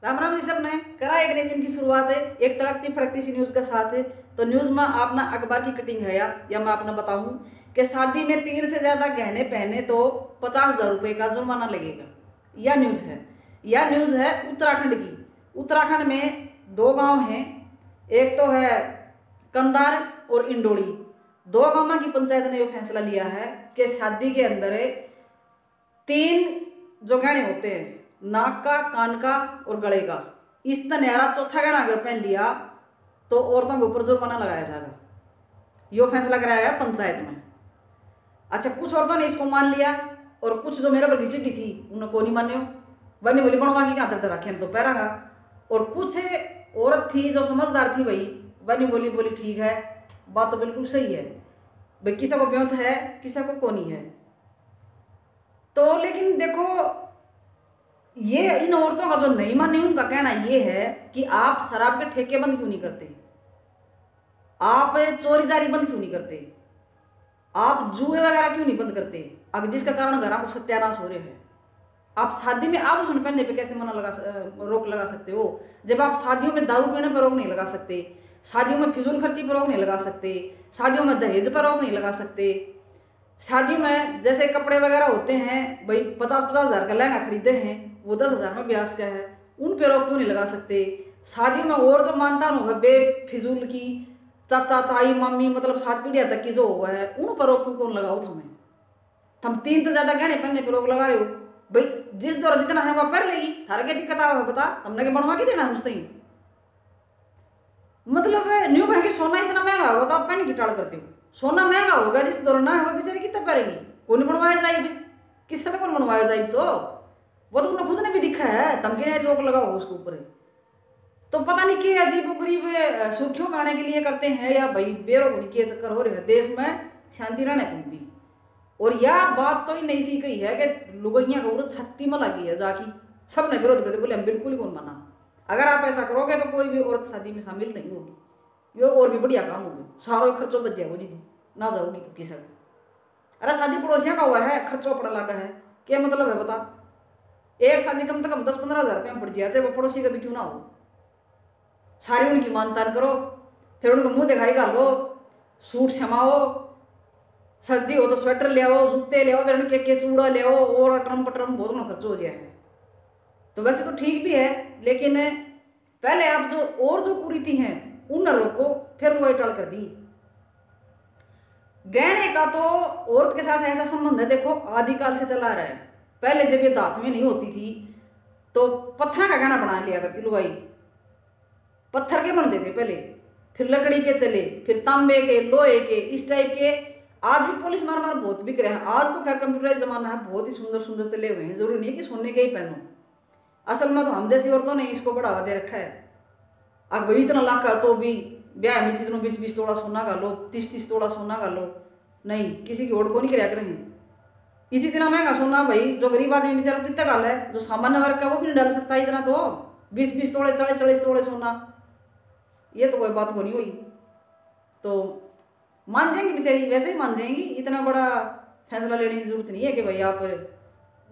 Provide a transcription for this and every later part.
राम राम जी सब ने करा एक नए दिन की शुरुआत है एक तड़कती फड़कती सी न्यूज़ का साथ है। तो न्यूज़ में आपना अखबार की कटिंग है या मैं आपने बताऊं कि शादी में 3 से ज़्यादा गहने पहने तो 50,000 रुपये का जुर्माना लगेगा। यह न्यूज़ है उत्तराखंड की। उत्तराखंड में 2 गांव हैं, एक तो है कंधार और इंडोड़ी। 2 गांव की पंचायत ने यह फैसला लिया है कि शादी के अंदर 3 जो गहने होते हैं, नाक का, कान का और गले का, इस न्यारा चौथा गहना अगर पहन लिया तो औरतों के ऊपर जुर्माना लगाया जाएगा। यो फैसला कराया गया पंचायत में। अच्छा, कुछ औरतों ने इसको मान लिया और कुछ जो मेरे पर की चिट्ठी थी उन्होंने को नहीं मान्यो। बनी बोली बनवा की कहाँ तरह रखे हम तो पैरागा। और कुछ औरत थी जो समझदार थी भाई, बनी बोली ठीक है, बात तो बिल्कुल सही है भाई, किसी को ब्योत है किसी को कोनी है। तो लेकिन देखो, ये इन औरतों का जो नहीं माने उनका कहना ये है कि आप शराब के ठेके बंद क्यों नहीं करते, आप चोरी जारी बंद क्यों नहीं करते, आप जुए वगैरह क्यों नहीं बंद करते, अगर जिसका कारण घर आपको सत्यानाश हो रहे हैं। आप शादी में आभूषण पहनने पे कैसे रोक लगा सकते हो, जब आप शादियों में दारू पीने पर रोक नहीं लगा सकते, शादियों में फिजूल खर्ची पर रोक नहीं लगा सकते, शादियों में दहेज पर रोक नहीं लगा सकते, शादियों में जैसे कपड़े वगैरह होते हैं भाई 50-50 हज़ार का लहंगा खरीदे हैं वो 10,000 में ब्याज का है, उन पे रोक क्यों नहीं लगा सकते। शादियों में और जो मानता हो बेफिजूल की, चाचा ताई मम्मी मतलब 7 पीढ़ियाँ तक की जो हुआ है उन पर रोक क्यों लगाओ थम 3 तो ज्यादा गहने पहनने पर रोक लगा रहे हो भाई। जिस दौर जितना है वह पहन लेगी, थारा क्या दिक्कत है बता, हमने के बनवा के देना है उससे ही। मतलब न्यू कहें कि सोना इतना महंगा होगा तो आप पहन की टाड़ करते हो। सोना महंगा होगा जिस दौर ना है वह बेचारे कितना पहनेगी, कौन बनवाया जाए, किसी ने कौन बनवाया जाए, तो वो तो उन्होंने खुद ने भी दिखा है, धमकी ने रोक लगाओ उसके ऊपर। तो पता नहीं कि अजीब गरीब सुर्खियों में आने के लिए करते हैं या भाई बेरोजगारी के चक्कर हो रहे हैं, देश में शांति रहने पूरी। और यह बात तो ही नहीं सी कही है कि लुगैया का उर्द छत्ती में लगी है जाकी, सब ने विरोध करते बोले हम बिल्कुल ही कौन माना, अगर आप ऐसा करोगे तो कोई भी औरत शादी में शामिल नहीं होगी, ये और भी बढ़िया काम होगा, सारा खर्चों बच जाएगा जी ना जाओगी तो किसी का। अरे शादी पड़ोसियों का हुआ है, खर्चों पड़ा लगा है, क्या मतलब है बता। एक शादी कम से कम 10-15 हज़ार रुपये में पड़ जाए, चाहे वो पड़ोसी का भी क्यों ना हो। सारी उनकी मानतान करो, फिर उनको मुंह दिखाई घालो, सूट क्षमाओ, सर्दी हो तो स्वेटर ले आओ, जूते ले आओ, फिर उनके चूड़ा ले आओ और अटरम पटरम बहुत ना खर्च हो जाए। तो वैसे तो ठीक भी है, लेकिन पहले आप जो कुरीति हैं उन रोको, फिर वो टल कर दी। गहने का तो औरत के साथ ऐसा संबंध है, देखो आदिकाल से चला रहा है। पहले जब ये दांत में नहीं होती थी तो पत्थर का गहना बना लिया करती लुगाई, पत्थर के बनते थे पहले, फिर लकड़ी के चले, फिर तांबे के, लोहे के, इस टाइप के। आज भी पुलिस मार बहुत बिक रहे हैं। आज तो खैर कंप्यूटराइज जमाना है, बहुत ही सुंदर सुंदर चले हुए हैं, जरूरी नहीं कि सोने के ही पहनो। असल में तो हम जैसी औरतों ने इसको बढ़ावा दे रखा है। अब भाई इतना लाख का तो भी ब्याह में जितनों 20-20 तोड़ा सोना का लो, 30-30 तोड़ा सोना का लो, नहीं किसी की ओढ़ को नहीं कराया करें। इतना महंगा सोना भाई जो गरीब आदमी बेचारा कितना गाल है, जो सामान्य वर्ग का वो भी नहीं डाल सकता इतना। तो 20-20 तोड़े, 40-40 तोड़े सोना, ये तो कोई बात हो नहीं हुई। तो मान जाएंगी बेचारी, वैसे ही मान जाएंगी, इतना बड़ा फैसला लेने की जरूरत नहीं है कि भाई आप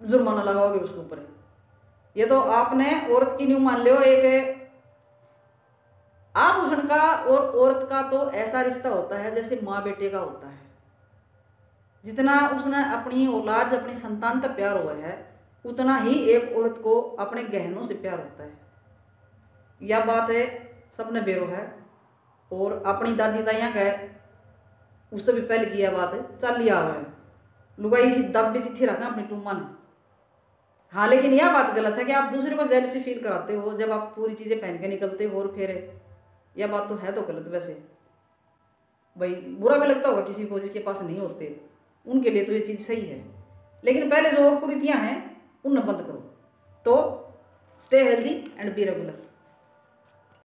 जुर्माना लगाओगे उसके ऊपर। ये तो आपने औरत की न्यू मान लो। एक आभूषण का और औरत का तो ऐसा रिश्ता होता है जैसे माँ बेटे का होता है। जितना उसने अपनी औलाद, अपनी संतान तक प्यार हुआ है, उतना ही एक औरत को अपने गहनों से प्यार होता है। यह बात है सबने बेरो है, और अपनी दादी ताइयाँ का उससे भी पहले किया बात है, चल लिया हुआ है लुगाई इसी दब भी चिट्ठी रखना अपनी टूमा ने। हाँ, लेकिन यह बात गलत है कि आप दूसरे को जेलसी फील कराते हो जब आप पूरी चीज़ें पहन के निकलते हो। और फिर यह बात तो है तो गलत। वैसे भाई बुरा भी लगता होगा किसी को जिसके पास नहीं होते, उनके लिए तो ये चीज़ सही है, लेकिन पहले जो और कुरीतियाँ हैं उन्हें बंद करो। तो stay healthy and be regular.